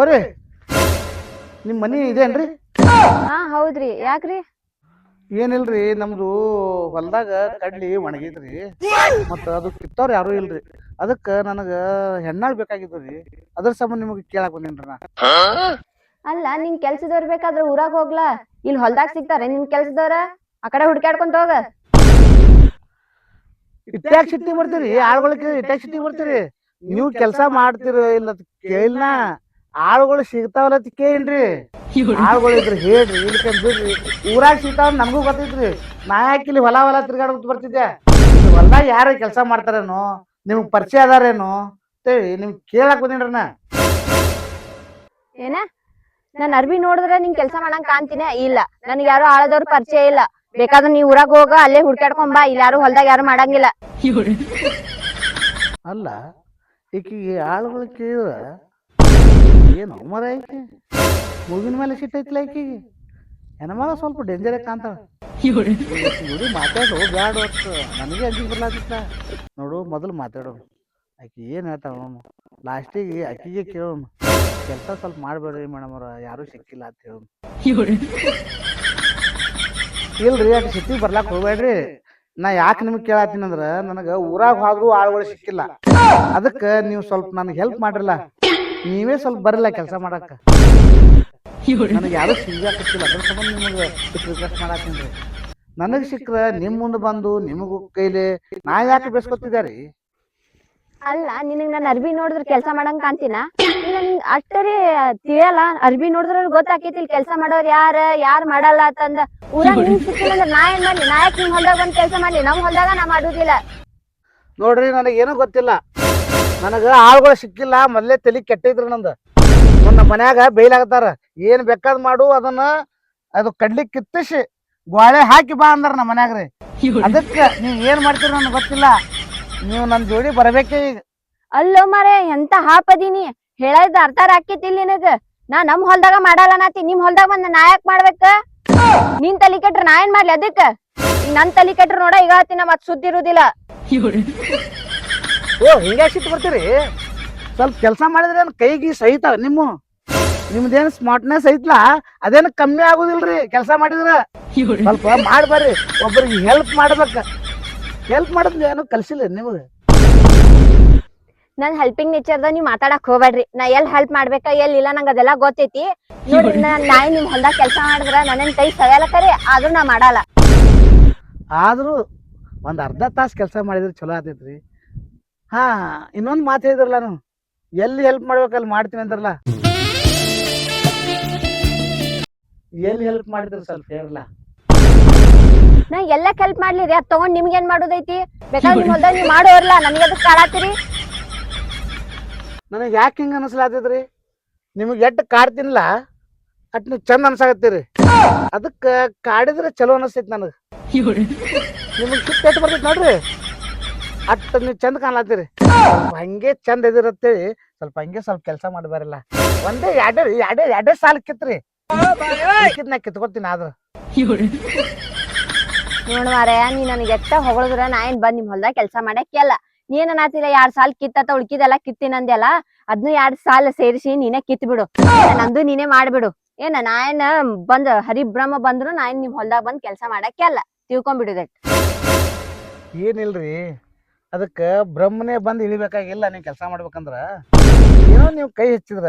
ಹೋರಿ ನಿಮ್ಮ ಮನಿ ಇದೇನ್ರಿ? ಹಾ ಹೌದ್ರಿ, ಯಾಕ್ರಿ? ಏನಿಲ್ರಿ, ನಮ್ದು ಹೊಲ್ದಾಗ ಕಡ್ಲಿ ಒಣಗಿದ್ರಿ, ಮತ್ತ ಅದು ಕಿತ್ತವ್ರ ಯಾರು ಇಲ್ರಿ. ಅದಕ್ಕ ನನಗ ಹೆಣ್ಣಾಳ್ ಬೇಕಾಗಿದ್ರಿ. ಅದ್ರ ಸಂಬಂಧ ನಿಮಗೆ ಕೇಳಾಕ್ ಬಂದೇನ್ರಿ ನಾ. ಅಲ್ಲ, ನಿನ್ ಕೆಲ್ಸದವ್ರ ಬೇಕಾದ್ರ ಊರಾಗ ಹೋಗ್ಲಾ, ಇಲ್ಲಿ ಹೊಲ್ದಾಗ ಸಿಗ್ತಾರೆ ನಿನ್ ಕೆಲ್ಸದವ್ರ. ಆ ಕಡೆ ಹುಡ್ಕ್ಯಾಡ್ಕೊಂತ ಹೋಗ. ಇಟ್ಯಾಕ್ ಸಿಟ್ಟಿಗೆ ಬರ್ತೀರಿ? ಆಳುಗಳಿಗೆ ಇಟ್ಯಾಕ್ ಸಿಟ್ಟಿಗೆ ಬರ್ತೀರಿ? ನೀವು ಕೆಲಸ ಮಾಡ್ತಿರೋ ಇಲ್ಲ ಕೇಳಿನ, ಆಳುಗಳು ಸಿಗ್ತಾವಲ್ಲ ಕೇಳ್ರಿ. ಆಳುಗಳು ಇದ್ರಿ ಹೇಳ್ರಿ, ಇಲ್ಕಂದ್ ಬಿಡ್ರಿ. ಊರಾಗ ಸಿಗ್ತಾವ ನಮಗೂ ಗೊತ್ತೈತ್ರಿ. ನಾ ಯಾಕೆ ಇಲ್ಲಿ ಹೊಲ ತಿರ್ಗಾಡ್ಬಿಟ್ಟು ಬರ್ತಿದ್ದೆ? ಇಲ್ಲಿ ಹೊಲ್ದಾಗ ಯಾರು ಕೆಲಸ ಮಾಡ್ತಾರೇನೋ, ನಿಮ್ಗ್ ಪರಿಚಯ ಅದಾರೇನೋ ಅಂತೇಳಿ ನಿಮ್ಗೆ ಕೇಳಾಕ್ ಬಂದೇನ್ರಿ ನಾ. ಏನ ನನ್ ಅರ್ಬಿ ನೋಡಿದ್ರೆ ನಿನ್ ಕೆಲ್ಸ ಮಾಡಂಗ್ ಕಾಣ್ತೀನಿ? ಇಲ್ಲ, ನನ್ಗೆ ಯಾರು ಆಳದವ್ರ ಪರಿಚಯ ಇಲ್ಲ. ಬೇಕಾದ್ರೆ ನೀವ್ ಊರಾಗ ಹೋಗ, ಅಲ್ಲೇ ಹುಡ್ಕ್ಯಾಡ್ಕೊಂಡ್ ಬಾ. ಇಲ್ಲಿ ಯಾರು ಹೊಲ್ದಾಗ ಯಾರು ಮಾಡಂಗಿಲ್ಲ. ಅಲ್ಲ, ಈಕಿಗೆ ಆಳುಗಳು ಕೇಳಿದ್ರ ಏನು ಮರ ಐತಿ? ಮುಗಿನ ಮೇಲೆ ಸಿಟ್ಟೈತಿಲ್ಲ ಈಕಿಗೆ. ಹೆಣ್ಮಗ ಸ್ವಲ್ಪ ಡೇಂಜರ್ ಕಾಣ್ತಾಳ. ನೋಡಿ ಮಾತಾಡು ಬ್ಯಾಡ ಹೊತ್ತು, ನನಗೆ ಅಂಜಿಗೆ ಬರ್ಲಾತಿತ್ತ. ನೋಡು, ಮೊದಲು ಮಾತಾಡೋಣ. ಆಕಿ ಏನು ಹೇಳ್ತಾಳ ನೋಡು, ಲಾಸ್ಟಿಗೆ ಆಕಿಗೆ ಕೇಳೋಣ. ಕೆಲಸ ಸ್ವಲ್ಪ ಮಾಡಬೇಡ್ರಿ ಮೇಡಮರ, ಯಾರೂ ಸಿಕ್ಕಿಲ್ಲ ಅಂತ ಹೇಳೋಣ. ಇಲ್ರಿ, ಆಕೆ ಸಿಟ್ಟಿಗೆ ಬರ್ಲಾಕ್ ಹೋಗ್ಬೇಡ್ರಿ. ನಾ ಯಾಕೆ ನಿಮ್ಗೆ ಕೇಳತ್ತೀನಿ ಅಂದ್ರೆ, ನನಗೆ ಊರಾಗ ಹೋದ್ರೂ ಆಳುಗಳು ಸಿಕ್ಕಿಲ್ಲ. ಅದಕ್ಕೆ ನೀವು ಸ್ವಲ್ಪ ನನಗೆ ಹೆಲ್ಪ್ ಮಾಡ್ರಲ್ಲ. ನೀವೇ ಸ್ವಲ್ಪ ಬರಲ್ಲ ಕೆಲಸ ಮಾಡಕ್ಕೆ. ನನಗೆ ಯಾರು ಸಿಗ್ಬೇಕಿಲ್ಲ, ಅದ್ರ ಸಂಬಂಧ ನಿಮಗೆ ರಿಕ್ವೆಸ್ಟ್ ಮಾಡತ್ತೀನಿ. ನನಗೆ ಸಿಕ್ಕರೆ ನಿಮ್ಮ ಮುಂದೆ ಬಂದು ನಿಮಗೂ ಕೈಲಿ ನಾ ಯಾಕೆ ಬೇಸ್ಕೊತಿದ್ದಾರಿ? ಅಲ್ಲ, ನಿನಗ್ ನನ್ ಅರ್ಬಿ ನೋಡಿದ್ರೆ ಕೆಲ್ಸ ಮಾಡಂಗ್ ಕಾಣ್ತೀನ? ಅಷ್ಟರಿ ತಿಳಿಯಲ್ಲ? ಅರ್ಬಿ ನೋಡಿದ್ರ ಗೊತ್ತಾಕೈತಿ ಇಲ್ಲಿ ಕೆಲ್ಸ ಮಾಡೋರ್ ಯಾರ್ ಮಾಡಲ್ಲ ಅಂತಂದ. ಊರಾಗ ನಿನ್ ಸಿಕ್ಕಿಲ್ಲ ಅಂದ್ರೆ ನಾ ಏನ್ ಮಾಡ್ಲಿ? ನಾ ಯಾಕೆ ನಿಮ್ ಹೊಲ್ದಾಗ ಬಂದ್ ಕೆಲ್ಸ ಮಾಡ್ಲಿ? ನಮ್ ಹೊಲ್ದಾಗ ನಾ ಮಾಡುದಿಲ್ಲ. ನೋಡ್ರಿ, ನನಗೇನು ಗೊತ್ತಿಲ್ಲ. ನನಗೆ ಆಳುಗಳು ಸಿಕ್ಕಿಲ್ಲ. ಮೊದಲೇ ತಲೆ ಕೆಟ್ಟಿದ್ರು ನಂದು. ನಮ್ಮ ಮನ್ಯಾಗ ಬೈಲಾಗತ್ತಾರ, ಏನ್ ಬೇಕಾದ್ ಮಾಡು, ಅದನ್ನ ಅದು ಕಡ್ಲಿ ಕಿತ್ತಿಸಿ ಗ್ವಾಳೆ ಹಾಕಿ ಬಾ ಅಂದಾರ ನಮ್ಮ ಮನ್ಯಾಗ್ರಿ. ಅದಕ್ಕೆ ನೀವ್ ಏನ್ ಮಾಡ್ತೀರ ನನಗೆ ಗೊತ್ತಿಲ್ಲ. ನೀವು ನನ್ನ ಜೋಡಿ ಬರಬೇಕೇ ಈಗ. ಅಲ್ಲೋ ಮಾರೇ, ಎಂತ ಹಾಪದೀನಿ ಹೇಳಿದ ಅರ್ಥ ಆಕೇತಿಲ್ ನಿನಗ? ನಾ ನಮ್ ಹೊಲ್ದಾಗ ಮಾಡಲ್ಲ ನಾತಿ, ನಿಮ್ ಹೊಲ್ದಾಗ ಬಂದ ನಾ ಯಾಕೆ ಮಾಡ್ಬೇಕ? ನಿನ್ ತಲಿ ಕೆಟ್ರ ನಾ ಏನ್ ಮಾಡ್ಲಿ? ಅದಕ್ಕ ಈಗ ನನ್ ತಲಿ ಕೆಟ್ರ ನೋಡ, ಈಗ ಹೇಳ್ತೀನ, ಮತ್ ಸುದ್ದಿ ಇರುದಿಲ್ಲ. ಓ, ಹಿಂಗ ಸಿಟ್ಟು ಬರ್ತೀರಿ? ಸ್ವಲ್ಪ ಕೆಲಸ ಮಾಡಿದ್ರೆ ಏನ್ ಕೈಗೆ ಸಹಿತಾವ? ನಿಮ್ದೇನು ಸ್ಮಾರ್ಟ್ನೆಸ್ ಐತ್ಲಾ, ಅದೇನು ಕಮ್ಮಿ ಆಗುದಿಲ್ರಿ ಕೆಲಸ ಮಾಡಿದ್ರ. ಸ್ವಲ್ಪ ಮಾಡ್ಬರ್ರಿ, ಒಬ್ಬರಿಗೆ ಹೆಲ್ಪ್ ಮಾಡ್ಬೇಕ. ಹೆಲ್ಪ್ ಮಾಡೋದ್ ಏನು ಕಲ್ಸಿಲ್ಲ ನಿಮಗೆ? ನನ್ ಹೆಲ್ಪಿಂಗ್ ನೇಚರ್ದ ನೀವ್ ಮಾತಾಡಕ್ ಹೋಗ್ಬೇಡ್ರಿ. ನಾ ಎಲ್ ಹೆಲ್ಪ್ ಮಾಡ್ಬೇಕ ಎಲ್ ಇಲ್ಲ ನಂಗ ಅದೆಲ್ಲ ಗೊತ್ತೈತಿ. ನೋಡಿ, ನಾಯಿ ನಿಮ್ ಹೊಲ್ದಾಗ ಕೆಲ್ಸ ಮಾಡಿದ್ರ ನನ್ನೇನ್ ಕೈ ಸವ್ಯಾಲ ಕರೆ, ಆದ್ರೂ ನಾ ಮಾಡಲ್ಲ. ಆದ್ರೂ ಒಂದ್ ಅರ್ಧ ತಾಸು ಕೆಲಸ ಮಾಡಿದ್ರೆ ಚಲೋ ಆತೈತ್ರಿ. ಹಾ, ಇನ್ನೊಂದು ಮಾತು ಹೇಳಿದ್ರಲ್ಲ, ನಾನು ಎಲ್ಲಿ ಹೆಲ್ಪ್ ಮಾಡ್ಬೇಕಲ್ಲಿ ಮಾಡ್ತೀನಿ ಅಂದ್ರಲ್ಲ, ಎಲ್ಲಿ ಹೆಲ್ಪ್ ಮಾಡಿದ್ರು ಸ್ವಲ್ಪ ಹೇಳಲ್ಲ. ನಾ ಎಲ್ಲ ಹೆಲ್ಪ್ ಮಾಡ್ಲಿ ರೀ? ಅದ್ ತಗೊಂಡ್ ನಿಮ್ಗೇನ್ ಮಾಡೋದೈತಿ? ಬೇಕಾದ್ರೆ ನಿಮ್ ಹೊಲ್ದಾಗ ನೀವ್ ಮಾಡೋರ್ಲ, ನನಗೆ ಅದಕ್ಕೆ ಕಾಡಾತಿರಿ? ನನಗೆ ಯಾಕೆ ಹಿಂಗ ಅನ್ಸ್ಲಾತೈತ್ರಿ? ನಿಮಗೆ ಎಟ್ಟು ಕಾಡ್ತೀನಿಲ್ಲ ಅಟ್ ನೀವು ಚಂದ ಅನ್ಸಾಕತ್ತೀರಿ. ಅದಕ್ಕೆ ಕಾಡಿದ್ರೆ ಚಲೋ ಅನಿಸ್ತೈತಿ ನನಗೆ. ನಿಮಗೆ ಸಿಟ್ಟು ಎಟ್ಟು ಬರ್ತೈತಿ ನೋಡ್ರಿ, ಅಟ್ಟು ನೀವು ಚಂದ ಕಾಣ್ಲತ್ತೀರಿ. ಸ್ವಲ್ಪ ಹಂಗೆ ಚಂದ ಎದಿರತ್ತೇಳಿ ಸ್ವಲ್ಪ ಹಂಗೆ ಸ್ವಲ್ಪ ಕೆಲಸ ಮಾಡಬಾರಲ್ಲ. ಒಂದೇ ಎರಡೇ ಸಾಲ ಕಿತ್ರಿ, ನಾ ಕಿತ್ಕೊತೀನಿ. ಆದ್ರೆ ನೋಡ್ ಮಾರಾಯ, ನೀ ನನಗೆ ಎಷ್ಟ ಹೊಗಳಿದ್ರ ನಾ ಏನ್ ಬಂದ್ ನಿಮ್ ಹೊಲ್ದಾಗ ಕೆಲ್ಸ ಮಾಡಕ್ಕೆ ಅಲ್ಲ. ನೀನ್ ನಾತಿಲ್ಲ 2 ಸಾಲ ಕಿತ್ತತ, ಉಳ್ಕಿದೆಲ್ಲ ಕಿತ್ತಿನಂದೆಲ್ಲ, ಅದ್ನು 2 ಸಾಲ ಸೇರಿಸಿ ನೀನೇ ಕಿತ್ ಬಿಡು. ನಂದು ನೀನೇ ಮಾಡ್ಬಿಡು. ನಾ ಏನ್ ಬಂದ್ ಹರಿಬ್ರಹ್ಮ ಬಂದ್ರು ನಾ ಏನ್ ನಿಮ್ ಹೊಲ್ದಾಗ ಬಂದ್ ಕೆಲ್ಸ ಮಾಡಕ್ಕೆ ಅಲ್ಲ, ತಿಳ್ಕೊಂಡ್ಬಿಡುದ. ಏನಿಲ್ರಿ, ಅದಕ್ಕೆ ಬ್ರಹ್ಮನೇ ಬಂದು ಇಳಿಬೇಕಾಗಿಲ್ಲ. ನೀವು ಕೆಲಸ ಮಾಡ್ಬೇಕಂದ್ರ ಏನೋ ನೀವು ಕೈ ಹೆಚ್ಚಿದ್ರ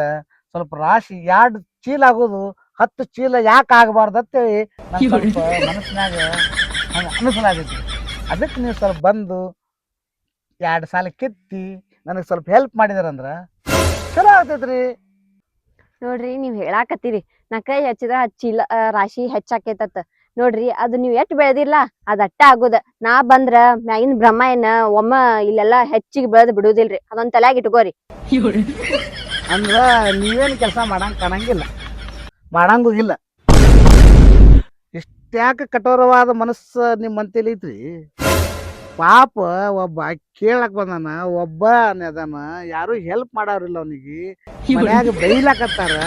ಸ್ವಲ್ಪ ರಾಶಿ 2 ಚೀಲ ಆಗೋದು 10 ಚೀಲ ಯಾಕೆ ಆಗಬಾರ್ದು ಅಂತೇಳಿ ನಾನು ಸ್ವಲ್ಪ ಮನಸ್ಸಿನಾಗ ಹಂಗೆ ಅನಿಸಲಾಗೈತಿ. ಅದಕ್ಕೆ ನೀವು ಸ್ವಲ್ಪ ಬಂದು 2 ಸಾಲ ಕಿತ್ತಿ ನನಗೆ ಸ್ವಲ್ಪ ಹೆಲ್ಪ್ ಮಾಡಿದಾರಂದ್ರ ಚಲೋ ಆಗ್ತೈತ್ರಿ. ನೋಡ್ರಿ, ನೀವ್ ಹೇಳಾಕತ್ತೀರಿ ನಾ ಕೈ ಹಚ್ಚಿದ್ರ ಚೀಲ ರಾಶಿ ಹೆಚ್ಚಾಕೇತತ್. ನೋಡ್ರಿ, ಅದು ನೀವ್ ಎಷ್ಟ್ ಬೆಳೆದಿರ್ಲ ಅದ್ ಅಟ್ಟ ಆಗುದ. ನಾ ಬಂದ್ರ ಮ್ಯಾಗಿನ ಬ್ರಹ್ಮ ಏನ ಒಮ್ಮ ಇಲ್ಲೆಲ್ಲಾ ಹೆಚ್ಚಿಗೆ ಬೆಳೆದ್ ಬಿಡುದಿಲ್ರಿ. ಅದೊಂದ್ ತಲ್ಯಾಗ ಇಟ್ಕೋರಿ. ಅಂದ್ರ ನೀವೇನು ಕೆಲಸ ಕಾಣಂಗಿಲ್ಲ, ಮಾಡಂಗೂ ಇಲ್ಲ. ಇಷ್ಟ್ಯಾಕೆ ಕಠೋರವಾದ ಮನಸ್ಸು ನಿಮ್ಮ ಮಂತೇಲಿ ಐತ್ರಿ? ಪಾಪ ಒಬ್ಬ ಕೇಳಕ್ ಬಂದಾನ, ಒಬ್ಬ ಅದಾನ, ಯಾರು ಹೆಲ್ಪ್ ಮಾಡಾರಿಲ್ಲ ಅವನಿಗೆ. ಮನ್ಯಾಗ ಬೈಲಾಕತ್ತಾರ.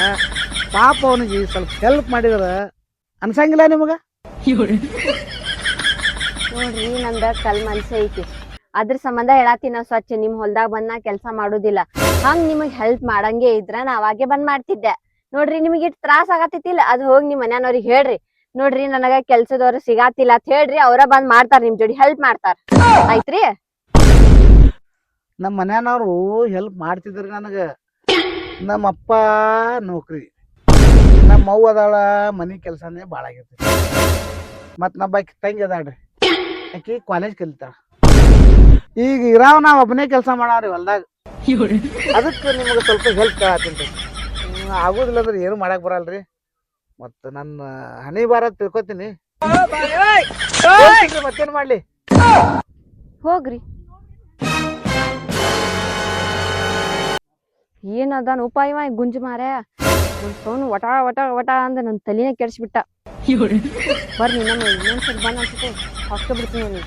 ಪಾಪ ಅವನಿಗೆ ಸ್ವಲ್ಪ ಹೆಲ್ಪ್ ಮಾಡಿದ್ರ ಅನ್ಸಂಗಿಲ್ಲ ನಿಮಗ? ನೋಡ್ರಿ, ನಂದ ಕಲ್ ಮನ್ಸ ಐತಿ. ಅದ್ರ ಸಂಬಂಧ ಹೇಳಾತಿ, ನಾ ಸ್ವಚ್ಛ ನಿಮ್ ಹೊಲ್ದಾಗ ಬಂದ್ ನಾ ಕೆಲ್ಸ ಮಾಡುದಿಲ್ಲ. ಹಂಗ್ ನಿಮಗ್ ಹೆಲ್ಪ್ ಮಾಡಂಗೆ ಇದ್ರ ನಾ ಅವಾಗೆ ಬಂದ್ ಮಾಡ್ತಿದ್ದೆ. ನೋಡ್ರಿ ನಿಮಗೆ ಇಟ್ ತ್ರಾಸ ಆಗತ್ತಿಲ್ಲ, ಅದ್ ಹೋಗಿ ನಿಮ್ ಮನ್ಯಾನವ್ರಿಗೆ ಹೇಳ್ರಿ. ನೋಡ್ರಿ ನನಗ ಕೆಲ್ಸದವ್ರು ಸಿಗಾತಿಲ್ಲ ಅಂತ ಹೇಳ್ರಿ, ಅವ್ರ ಬಂದ್ ಮಾಡ್ತಾರ ನಿಮ್ ಜೋಡಿ ಹೆಲ್ಪ್ ಮಾಡ್ತಾರ. ಆಯ್ತ್ರಿ? ನಮ್ಮ ಮನ್ಯಾನವ್ರು ಹೆಲ್ಪ್ ಮಾಡ್ತಿದ್ರಿ ನನಗ. ನಮ್ಮ ಅಪ್ಪ ನೌಕರಿ, ನಮ್ಮ ಅವ್ವ ಅದಾಳ ಮನಿ ಕೆಲ್ಸನೇ ಭಾಳ ಆಗೈತಿ. ಮತ್ ನಬ್ಬಾಕಿ ತಂಗಿ ಅದಾಳ್ರಿ, ಆಕಿ ಕಾಲೇಜ್ ಕಲಿತಾಳ. ಈಗ ಇರಾವ್ ನಾವ್ ಒಬ್ಬನೇ ಕೆಲಸ ಮಾಡಾವ್ರಿ ಹೊಲ್ದಾಗ. ಅದಕ್ಕೆ ನಿಮ್ಗೆ ಸ್ವಲ್ಪ ಹೆಲ್ಪ್ ಕೇಳತ್ತೀನಿ. ಆಗುದಿಲ್ಲ ಅಂದ್ರೆ ಏನು ಮಾಡಕ್ ಬರಲ್ರಿ. ಮತ್ತ ನನ್ನ ಹಣಿ ಬಾರ ತಿಳ್ಕೊತೀನಿ. ಮತ್ತೇನ್ ಮಾಡ್ಲಿ? ಹೋಗ್ರಿ. ಏನದಾನ ಉಪಾಯವ ಗುಂಜು ಮಾರ್ಯ. ಸೌನು ವಟ ವಟ ವಟ ಅಂದ ನನ್ ತಲಿನ ಕೆಡ್ಸ್ಬಿಟ್ಟ. ಬರ್ರಿ ನಮ್ಮ ಇನ್ನೊಂದ್ಸರಿ ಬಂದ್ ಅನ್ಸುತ್ತೆ ಹೊಕ್ಕ ಬಿಡ್ತೀನಿ.